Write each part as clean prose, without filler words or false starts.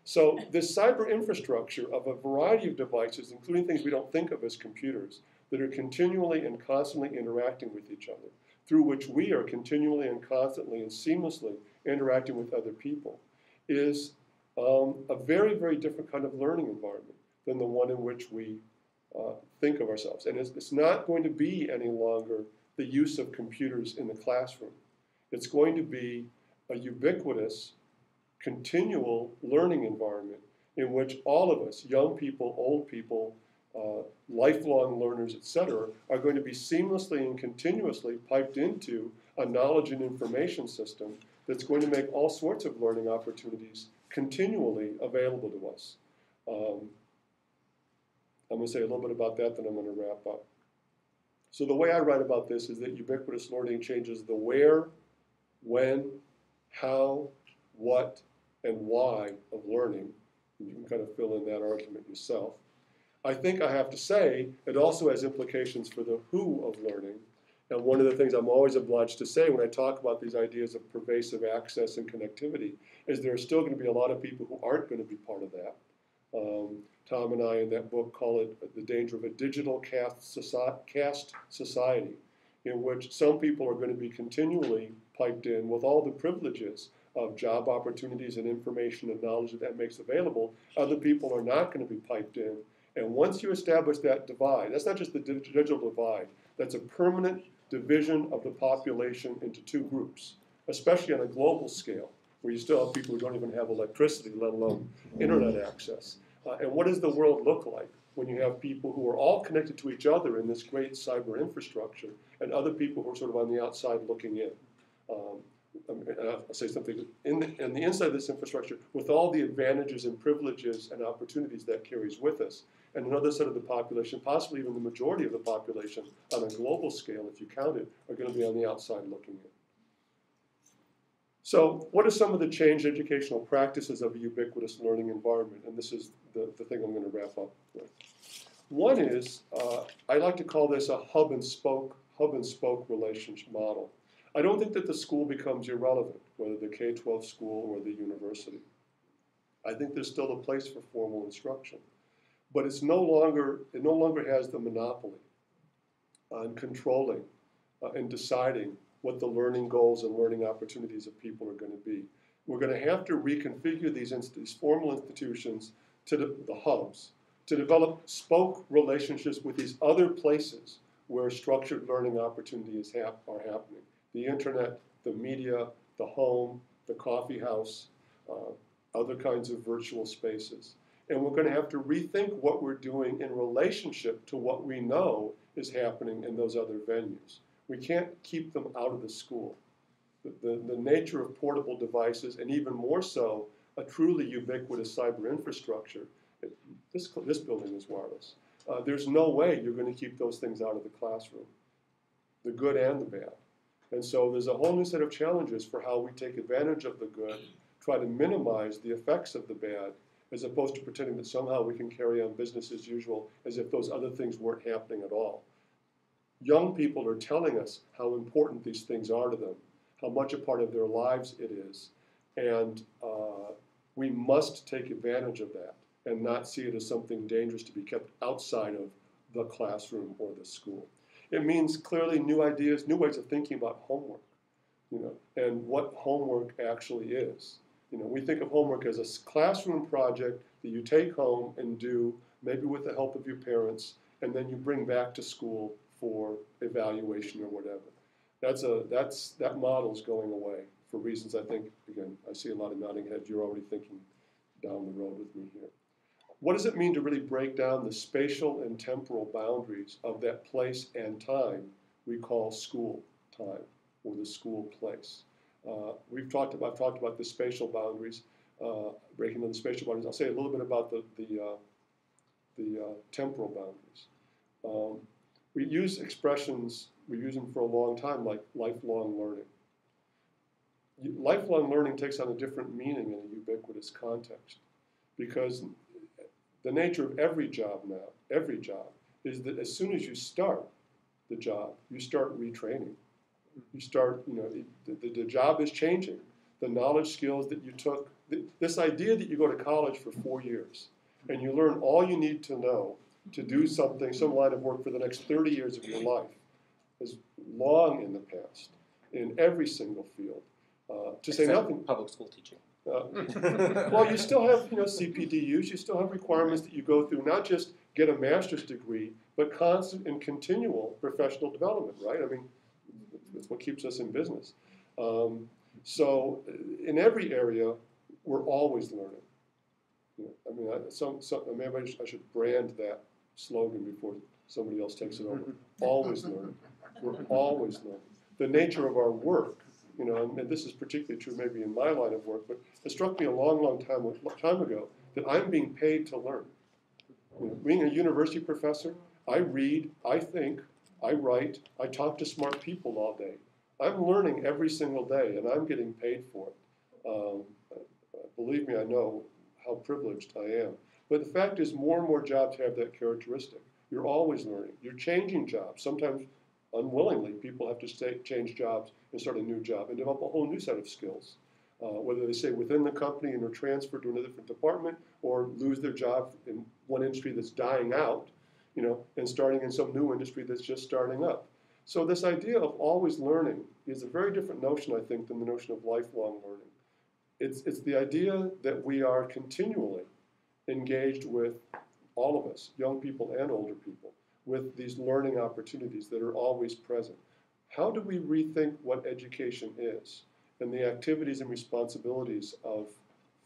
So this cyber infrastructure of a variety of devices, including things we don't think of as computers, that are continually and constantly interacting with each other, through which we are continually and constantly and seamlessly interacting with other people, is a very, very different kind of learning environment than the one in which we think of ourselves. And it's not going to be any longer the use of computers in the classroom. It's going to be a ubiquitous, continual learning environment in which all of us, young people, old people, lifelong learners, etc., are going to be seamlessly and continuously piped into a knowledge and information system that's going to make all sorts of learning opportunities continually available to us. I'm going to say a little bit about that, then I'm going to wrap up. So the way I write about this is that ubiquitous learning changes the where, when, how, what, and why of learning. And you can kind of fill in that argument yourself. I think I have to say it also has implications for the who of learning. And one of the things I'm always obliged to say when I talk about these ideas of pervasive access and connectivity is there are still going to be a lot of people who aren't going to be part of that. Tom and I in that book call it the danger of a digital caste society, in which some people are going to be continually piped in with all the privileges of job opportunities and information and knowledge that makes available. Other people are not going to be piped in. And once you establish that divide, that's not just the digital divide, that's a permanent division of the population into two groups, especially on a global scale, where you still have people who don't even have electricity, let alone internet access. And what does the world look like when you have people who are all connected to each other in this great cyber infrastructure and other people who are sort of on the outside looking in? I'll say something, in the inside of this infrastructure, with all the advantages and privileges and opportunities that carries with us, and another set of the population, possibly even the majority of the population on a global scale, if you count it, are going to be on the outside looking in. So what are some of the changed educational practices of a ubiquitous learning environment? And this is the thing I'm going to wrap up with. One is, I like to call this a hub and spoke relationship model. I don't think that the school becomes irrelevant, whether the K-12 school or the university. I think there's still a place for formal instruction. But it no longer has the monopoly on controlling and deciding what the learning goals and learning opportunities of people are going to be. We're going to have to reconfigure these formal institutions to the hubs, to develop spoke relationships with these other places where structured learning opportunities are happening. The internet, the media, the home, the coffee house, other kinds of virtual spaces. And we're going to have to rethink what we're doing in relationship to what we know is happening in those other venues. We can't keep them out of the school. The nature of portable devices, and even more so, a truly ubiquitous cyber infrastructure, this building is wireless. There's no way you're going to keep those things out of the classroom, the good and the bad. And so there's a whole new set of challenges for how we take advantage of the good, try to minimize the effects of the bad, as opposed to pretending that somehow we can carry on business as usual as if those other things weren't happening at all. Young people are telling us how important these things are to them, how much a part of their lives it is, and we must take advantage of that and not see it as something dangerous to be kept outside of the classroom or the school. It means clearly new ideas, new ways of thinking about homework, and what homework actually is. We think of homework as a classroom project that you take home and do, maybe with the help of your parents, and then you bring back to school for evaluation or whatever. That model's going away for reasons I think, again, I see a lot of nodding heads. You're already thinking down the road with me here. What does it mean to really break down the spatial and temporal boundaries of that place and time we call school time or the school place? I've talked about the spatial boundaries, breaking down the spatial boundaries. I'll say a little bit about the temporal boundaries. We use expressions, we use them for a long time, like lifelong learning. Lifelong learning takes on a different meaning in a ubiquitous context, because the nature of every job is that as soon as you start the job, you start retraining. You start, the job is changing. the knowledge skills that you took, this idea that you go to college for 4 years and you learn all you need to know to do something, some line of work for the next 30 years of your life is long in the past in every single field. To say nothing. Public school teaching. Well, you still have CPDUs, you still have requirements that you go through, not just get a master's degree, but constant and continual professional development, right? I mean, it's what keeps us in business. So in every area, we're always learning. I mean, maybe I should brand that slogan before somebody else takes it over. Always learning. We're always learning. The nature of our work, and this is particularly true maybe in my line of work, but it struck me a long time ago that I'm being paid to learn. Being a university professor, I read, I think, I write, I talk to smart people all day. I'm learning every single day, and I'm getting paid for it. Believe me, I know how privileged I am. But the fact is, more and more jobs have that characteristic. You're always learning. You're changing jobs. Sometimes, unwillingly, people have to change jobs and start a new job and develop a whole new set of skills. Whether they stay within the company and are transferred to another different department or lose their job in one industry that's dying out, and starting in some new industry that's just starting up. So this idea of always learning is a very different notion, I think, than the notion of lifelong learning. It's the idea that we are continually engaged with, all of us, young people and older people, with these learning opportunities that are always present. How do we rethink what education is and the activities and responsibilities of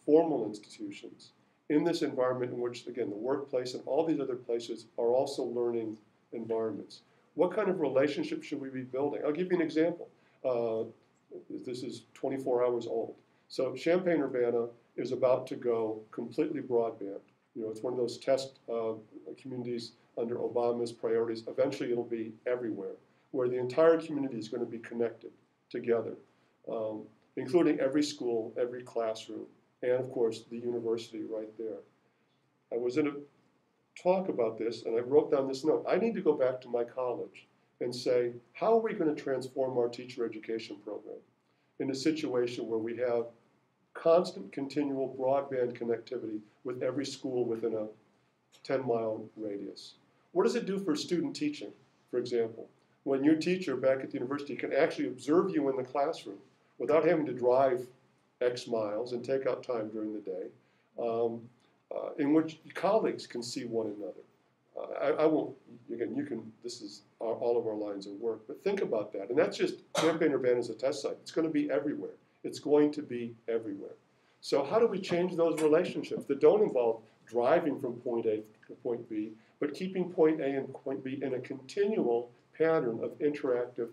formal institutions in this environment in which, again, the workplace and all these other places are also learning environments? What kind of relationship should we be building? I'll give you an example. This is 24 hours old. So Champaign-Urbana is about to go completely broadband. It's one of those test communities under Obama's priorities. Eventually it'll be everywhere, where the entire community is going to be connected together, including every school, every classroom, and of course the university right there. I was in a talk about this, and I wrote down this note. I need to go back to my college and say, how are we going to transform our teacher education program in a situation where we have constant, continual broadband connectivity with every school within a 10-mile radius? What does it do for student teaching, for example? When your teacher back at the university can actually observe you in the classroom without having to drive X miles and take out time during the day, in which colleagues can see one another. I won't, again, this is all of our lines of work, but think about that. And that's just Champaign-Urbana as a test site. It's going to be everywhere. It's going to be everywhere. So how do we change those relationships that don't involve driving from point A to point B, but keeping point A and point B in a continual pattern of interactive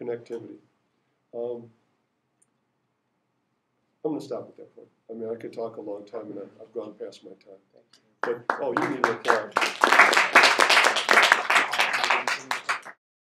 connectivity? I'm going to stop at that point. I mean, I could talk a long time, and I've gone past my time. But, you need an applause.